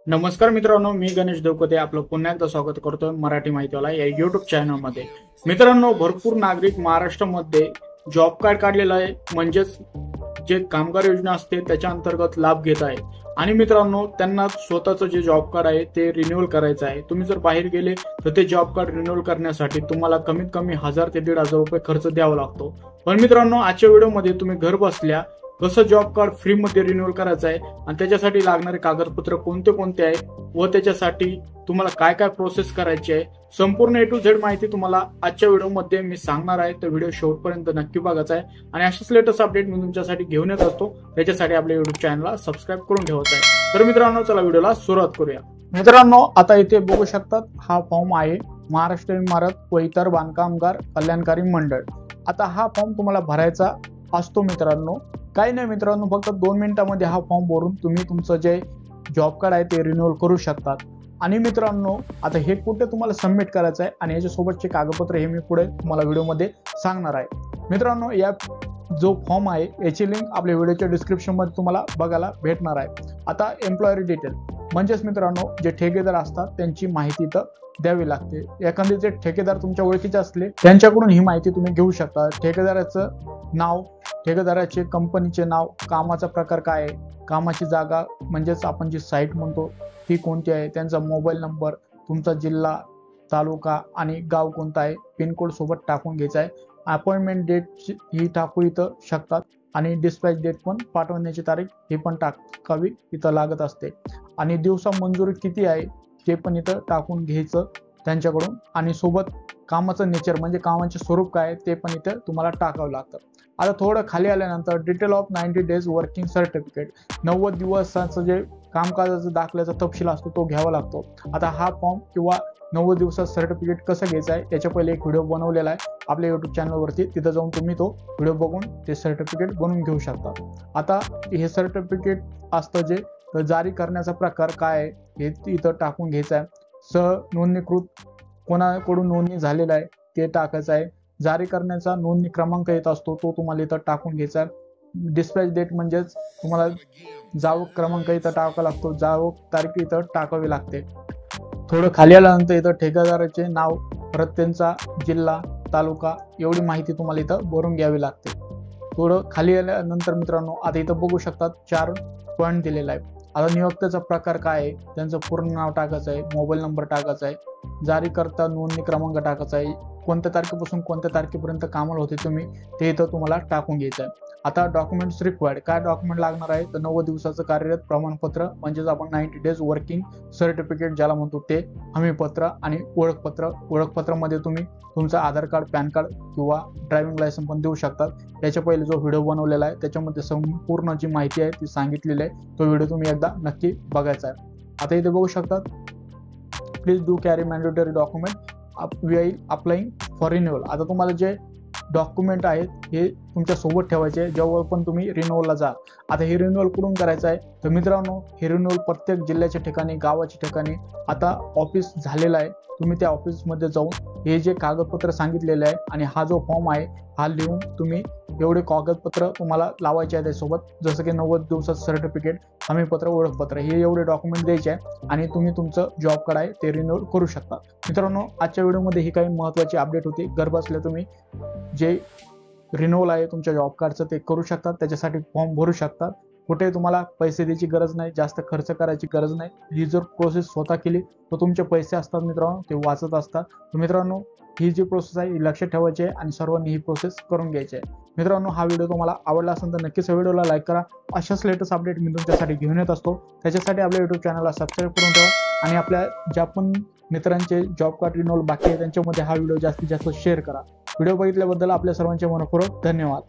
नमस्कार मित्रांनो, मी गणेश देवकते आपलं पुन्हा एकदा स्वागत करतोय मराठी माहितीवाला या युट्यूब चॅनलमध्ये। मित्रांनो, भरपूर नागरिक महाराष्ट्रामध्ये जॉब कार्ड काढलेलं आहे, म्हणजेच जे कामगार योजना असते त्याच्या अंतर्गत लाभ घेत आहे। आणि मित्रांनो, त्यांना स्वतःचं जे जॉब कार्ड आहे ते रिन्यूअल करायचं आहे। तुम्ही जर बाहेर गेले तर ते जॉब कार्ड रिन्यूअल करण्यासाठी तुम्हाला कमीत कमी 1000 ते 1500 रुपये खर्च द्यावा लागतो। पण मित्रांनो, आजच्या व्हिडिओमध्ये तुम्ही घर बसल्या कसं जॉब कार्ड फ्री मध्ये रिन्यूअल करायचं आहे आणि त्याच्यासाठी लागणारे कागदपत्र कोणते कोणते आहे व त्याच्यासाठी तुम्हाला काय काय प्रोसेस करायची आहे, संपूर्ण A to Z माहिती तुम्हाला आजच्या व्हिडिओमध्ये मी सांगणार आहे। तर व्हिडिओ शेवटपर्यंत नक्की बघायचा आहे आणि अशाच लेटेस्ट अपडेट मी तुमच्यासाठी घेऊन येत असतो। त्याच्यासाठी आपल्या युट्यूब चॅनलला सबस्क्राईब करून ठेवायचं आहे। तर मित्रांनो, चला व्हिडिओला सुरुवात करूया। मित्रांनो, आता इथे बघू शकतात हा फॉर्म आहे महाराष्ट्र इमारत व इतर बांधकामगार कल्याणकारी मंडळ। आता हा फॉर्म तुम्हाला भरायचा असतो मित्रांनो। काही नाही मित्रांनो, फक्त 2 मिनिटांमध्ये हा फॉर्म भरून तुम्ही तुमचं जे जॉब कार्ड आहे ते रिन्यूअल करू शकतात। आणि मित्रांनो, आता हे कुठे तुम्हाला सबमिट करायचं आहे आणि याच्यासोबतचे कागदपत्र हे मी पुढे तुम्हाला व्हिडिओमध्ये सांगणार आहे। मित्रांनो, या जो फॉर्म आहे याची लिंक आपल्या व्हिडिओच्या डिस्क्रिप्शन मध्ये तुम्हाला बघायला भेटणार आहे। आता एम्प्लॉयर डिटेल म्हणजेच मित्रांनो, जे ठेकेदार असतात त्यांची माहिती तर द्यावी लागते। एखादे जे ठेकेदार तुमच्या ओळखीचे असले त्यांच्याकडून ही माहिती तुम्ही घेऊ शकता। ठेकेदाराचं नाव, ठेकेदाराचे कंपनीचे नाव, कामाचा प्रकार काय आहे, कामाची जागा म्हणजेच आपण जी साईट म्हणतो ती कोणती आहे, त्यांचा मोबाईल नंबर, तुमचा जिल्हा, तालुका आणि गाव कोणता आहे, पिनकोड सोबत टाकून घ्यायचा आहे। अपॉइंटमेंट डेट ही टाकू इथं शकतात आणि डिस्पॅच डेट पण, पाठवण्याची तारीख ही पण टाकावी इथं लागत असते। आणि दिवसा मंजुरी किती आहे ते पण इथं टाकून घ्यायचं त्यांच्याकडून। आणि सोबत कामाचं नेचर म्हणजे कामाचे स्वरूप काय आहे ते पण इथे तुम्हाला टाकावं लागतं। आता थोडं खाली आल्यानंतर detail of 90 days working certificate, 90 दिवसाचं जे कामकाजाचा दाखल्याचा तपशील असतो तो घ्यावा लागतो। आता हा फॉर्म किंवा 90 दिवसात सर्टिफिकेट कसं घ्यायचं आहे याच्या पहिले एक व्हिडिओ बनवलेला आहे आपल्या युट्यूब चॅनलवरती, तिथं जाऊन तुम्ही तो व्हिडिओ बघून ते सर्टिफिकेट बनवून घेऊ शकता। आता हे सर्टिफिकेट असतं जे जारी करण्याचा प्रकार काय आहे हे इथं टाकून घ्यायचं आहे। नोंदणीकृत कोणाकडून नोंदणी झालेला आहे ते टाकायचं आहे। जारी करण्याचा नोंदणी क्रमांक येत असतो तो तुम्हाला इथं टाकून घ्यायचा आहे। डिस्पॅच डेट म्हणजेच तुम्हाला जावक क्रमांक इथं टाकावा लागतो, जावक तारीख इथं टाकावी लागते। थोडं खाली आल्यानंतर इथं ठेकेदाराचे नाव, परत त्यांचा जिल्हा, तालुका एवढी माहिती तुम्हाला इथं भरून घ्यावी लागते। थोडं खाली आल्यानंतर मित्रांनो, आता इथं बघू शकतात 4 पॉईंट दिलेला आहे। आता नियोक्त्याचा प्रकार काय आहे, त्यांचं पूर्ण नाव टाकायचं आहे, मोबाईल नंबर टाकायचा आहे, जारी करता नोंदणी क्रमांक टाकायचा आहे, कोणत्या तारखेपासून कोणत्या तारखेपर्यंत कामाला होते तुम्ही ते इथं तुम्हाला टाकून घ्यायचं आहे। आता डॉक्युमेंट्स रिक्वायर्ड, काय डॉक्युमेंट लागणार आहे तर 90 दिवसाचं कार्यरत प्रमाणपत्र म्हणजेच आपण 90 डेज वर्किंग सर्टिफिकेट ज्याला म्हणतो ते, हमीपत्र आणि ओळखपत्र। ओळखपत्रामध्ये तुम्ही तुमचं आधार कार्ड, पॅन कार्ड किंवा ड्रायव्हिंग लायसन्स पण देऊ शकतात। याच्या पहिले जो व्हिडिओ बनवलेला आहे त्याच्यामध्ये संपूर्ण जी माहिती आहे ती सांगितलेली आहे, तो व्हिडिओ तुम्ही एकदा नक्की बघायचा आहे। आता इथे बघू शकतात, please do carry mandatory document while applying for renewal. आता तुम्हाला जे डॉक्युमेंट आहेत हे तुमच्या सोबत ठेवायचे जेव्हा पण तुम्ही रिन्युअलला जा। आता हे रिन्युअल कुठून करायचं आहे तर मित्रांनो, हे रिन्युअल प्रत्येक जिल्ह्याच्या ठिकाणी, गावाच्या ठिकाणी आता ऑफिस झालेलं आहे। तुम्ही त्या ऑफिसमध्ये जाऊन हे जे कागदपत्र सांगितलेले आहे आणि हा जो फॉर्म आहे हा लिहून तुम्ही एवढे कागदपत्र तुम्हाला लावायचे आहे त्यासोबत, जसं की 90 दिवसाचं सर्टिफिकेट, हमीपत्र, ओळखपत्र हे एवढे डॉक्युमेंट द्यायचे आहे आणि तुम्ही तुमचं जॉब कार्ड आहे ते रिन्युअल करू शकता। मित्रांनो, आजच्या व्हिडिओमध्ये ही काही महत्त्वाची अपडेट होती। घर बसल्या तुम्ही जे रिन्युअल आहे तुमच्या जॉब कार्डचं ते करू शकतात, त्याच्यासाठी फॉर्म भरू शकतात। कुठे तुम्हाला पैसे द्यायची गरज नाही, जास्त खर्च करायची गरज नाही। ही जर प्रोसेस स्वतः केली तर तुमचे पैसे असतात मित्रांनो ते वाचत असतात। तर मित्रांनो, ही जी प्रोसेस आहे ही लक्षात ठेवायची आहे आणि सर्वांनी ही प्रोसेस करून घ्यायची आहे। मित्रांनो, हा व्हिडिओ तुम्हाला आवडला असेल तर नक्कीच व्हिडिओला लाईक करा। अशाच लेटेस्ट अपडेट मी तुमच्यासाठी घेऊन येत असतो, त्याच्यासाठी आपल्या युट्यूब चॅनलला सबस्क्राईब करून ठेवा आणि आपल्या ज्या पण मित्रांचे जॉब कार्ड रिन्युअल बाकी आहे त्यांच्यामध्ये हा व्हिडिओ जास्तीत जास्त शेअर करा। व्हिडिओ बघितल्याबद्दल आपल्या सर्वांचे मनपूर्वक धन्यवाद।